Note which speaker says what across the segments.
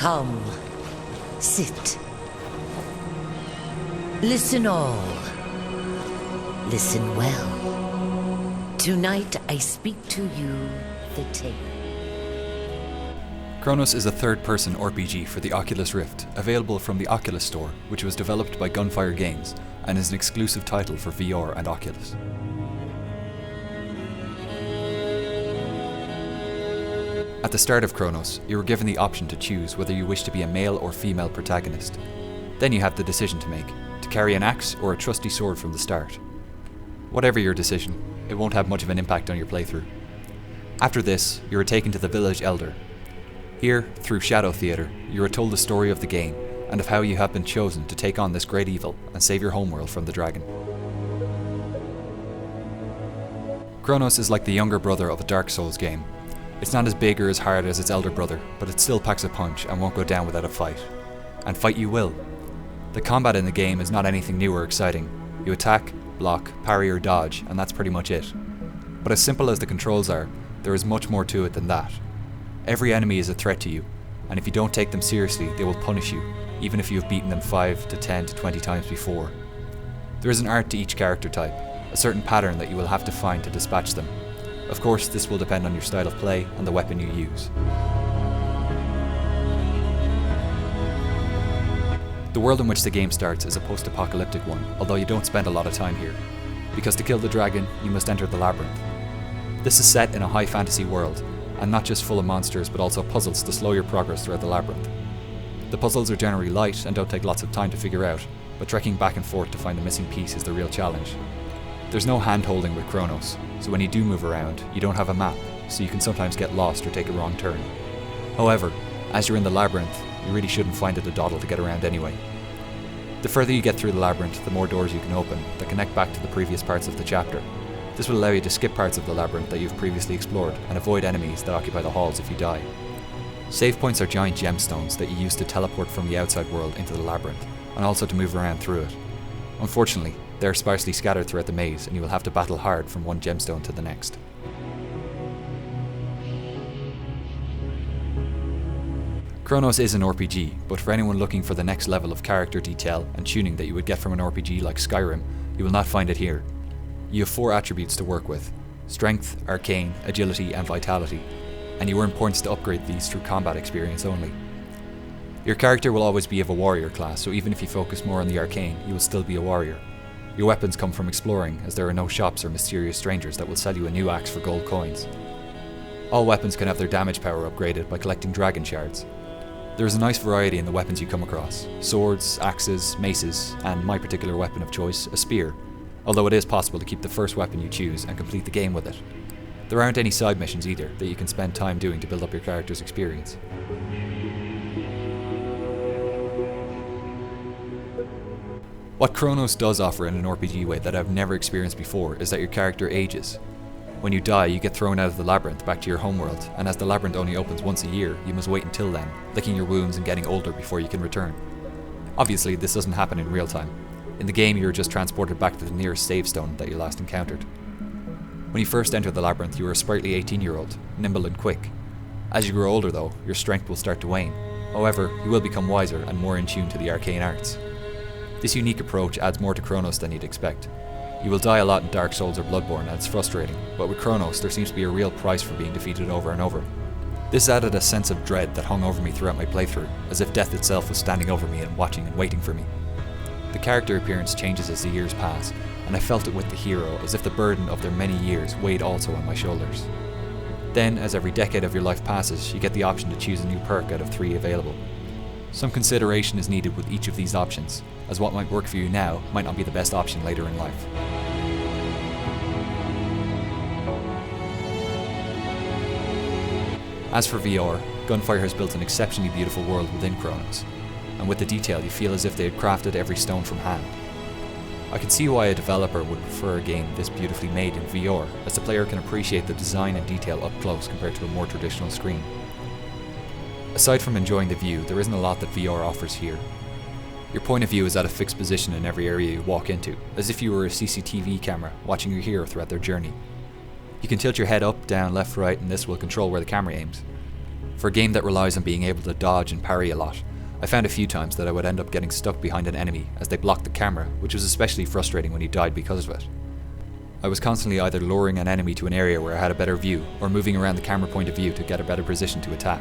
Speaker 1: Come, sit. Listen all. Listen well. Tonight I speak to you, the tale.
Speaker 2: Chronos is a third-person RPG for the Oculus Rift, available from the Oculus Store, which was developed by Gunfire Games, and is an exclusive title for VR and Oculus. At the start of Chronos, you were given the option to choose whether you wish to be a male or female protagonist. Then you have the decision to make, to carry an axe or a trusty sword from the start. Whatever your decision, it won't have much of an impact on your playthrough. After this, you are taken to the village elder. Here, through Shadow Theatre, you are told the story of the game, and of how you have been chosen to take on this great evil and save your homeworld from the dragon. Chronos is like the younger brother of a Dark Souls game. It's not as big or as hard as its elder brother, but it still packs a punch and won't go down without a fight. And fight you will. The combat in the game is not anything new or exciting. You attack, block, parry or dodge, and that's pretty much it. But as simple as the controls are, there is much more to it than that. Every enemy is a threat to you, and if you don't take them seriously, they will punish you, even if you have beaten them 5 to 10 to 20 times before. There is an art to each character type, a certain pattern that you will have to find to dispatch them. Of course, this will depend on your style of play and the weapon you use. The world in which the game starts is a post-apocalyptic one, although you don't spend a lot of time here, because to kill the dragon, you must enter the Labyrinth. This is set in a high fantasy world, and not just full of monsters but also puzzles to slow your progress throughout the labyrinth. The puzzles are generally light and don't take lots of time to figure out, but trekking back and forth to find the missing piece is the real challenge. There's no hand-holding with Chronos, so when you do move around, you don't have a map, so you can sometimes get lost or take a wrong turn. However, as you're in the labyrinth, you really shouldn't find it a doddle to get around anyway. The further you get through the labyrinth, the more doors you can open that connect back to the previous parts of the chapter. This will allow you to skip parts of the labyrinth that you've previously explored and avoid enemies that occupy the halls if you die. Save points are giant gemstones that you use to teleport from the outside world into the labyrinth, and also to move around through it. Unfortunately, they are sparsely scattered throughout the maze and you will have to battle hard from one gemstone to the next. Chronos is an RPG, but for anyone looking for the next level of character detail and tuning that you would get from an RPG like Skyrim, you will not find it here. You have 4 attributes to work with: strength, arcane, agility and vitality, and you earn points to upgrade these through combat experience only. Your character will always be of a warrior class, so even if you focus more on the arcane, you will still be a warrior. Your weapons come from exploring, as there are no shops or mysterious strangers that will sell you a new axe for gold coins. All weapons can have their damage power upgraded by collecting dragon shards. There is a nice variety in the weapons you come across: swords, axes, maces, and my particular weapon of choice, a spear, although it is possible to keep the first weapon you choose and complete the game with it. There aren't any side missions either that you can spend time doing to build up your character's experience. What Chronos does offer in an RPG way that I've never experienced before is that your character ages. When you die, you get thrown out of the labyrinth back to your homeworld, and as the labyrinth only opens once a year, you must wait until then, licking your wounds and getting older before you can return. Obviously, this doesn't happen in real time. In the game, you are just transported back to the nearest save stone that you last encountered. When you first enter the labyrinth, you are a sprightly 18-year-old, nimble and quick. As you grow older though, your strength will start to wane. However, you will become wiser and more in tune to the arcane arts. This unique approach adds more to Chronos than you'd expect. You will die a lot in Dark Souls or Bloodborne and it's frustrating, but with Chronos there seems to be a real price for being defeated over and over. This added a sense of dread that hung over me throughout my playthrough, as if death itself was standing over me and watching and waiting for me. The character appearance changes as the years pass, and I felt it with the hero, as if the burden of their many years weighed also on my shoulders. Then, as every decade of your life passes, you get the option to choose a new perk out of 3 available. Some consideration is needed with each of these options, as what might work for you now might not be the best option later in life. As for VR, Gunfire has built an exceptionally beautiful world within Chronos, and with the detail you feel as if they had crafted every stone from hand. I can see why a developer would prefer a game this beautifully made in VR, as the player can appreciate the design and detail up close compared to a more traditional screen. Aside from enjoying the view, there isn't a lot that VR offers here. Your point of view is at a fixed position in every area you walk into, as if you were a CCTV camera watching your hero throughout their journey. You can tilt your head up, down, left, right, and this will control where the camera aims. For a game that relies on being able to dodge and parry a lot, I found a few times that I would end up getting stuck behind an enemy as they blocked the camera, which was especially frustrating when you died because of it. I was constantly either luring an enemy to an area where I had a better view, or moving around the camera point of view to get a better position to attack.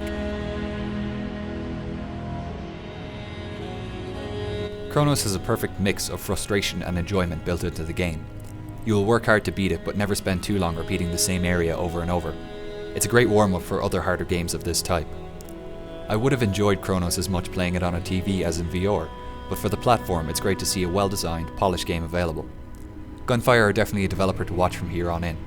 Speaker 2: Chronos has a perfect mix of frustration and enjoyment built into the game. You will work hard to beat it, but never spend too long repeating the same area over and over. It's a great warm-up for other harder games of this type. I would have enjoyed Chronos as much playing it on a TV as in VR, but for the platform it's great to see a well-designed, polished game available. Gunfire are definitely a developer to watch from here on in.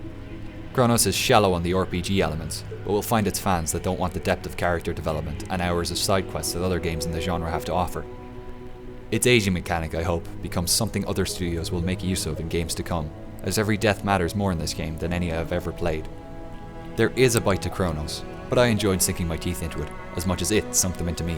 Speaker 2: Chronos is shallow on the RPG elements, but will find its fans that don't want the depth of character development and hours of side quests that other games in the genre have to offer. Its aging mechanic, I hope, becomes something other studios will make use of in games to come, as every death matters more in this game than any I have ever played. There is a bite to Chronos, but I enjoyed sinking my teeth into it as much as it sunk them into me.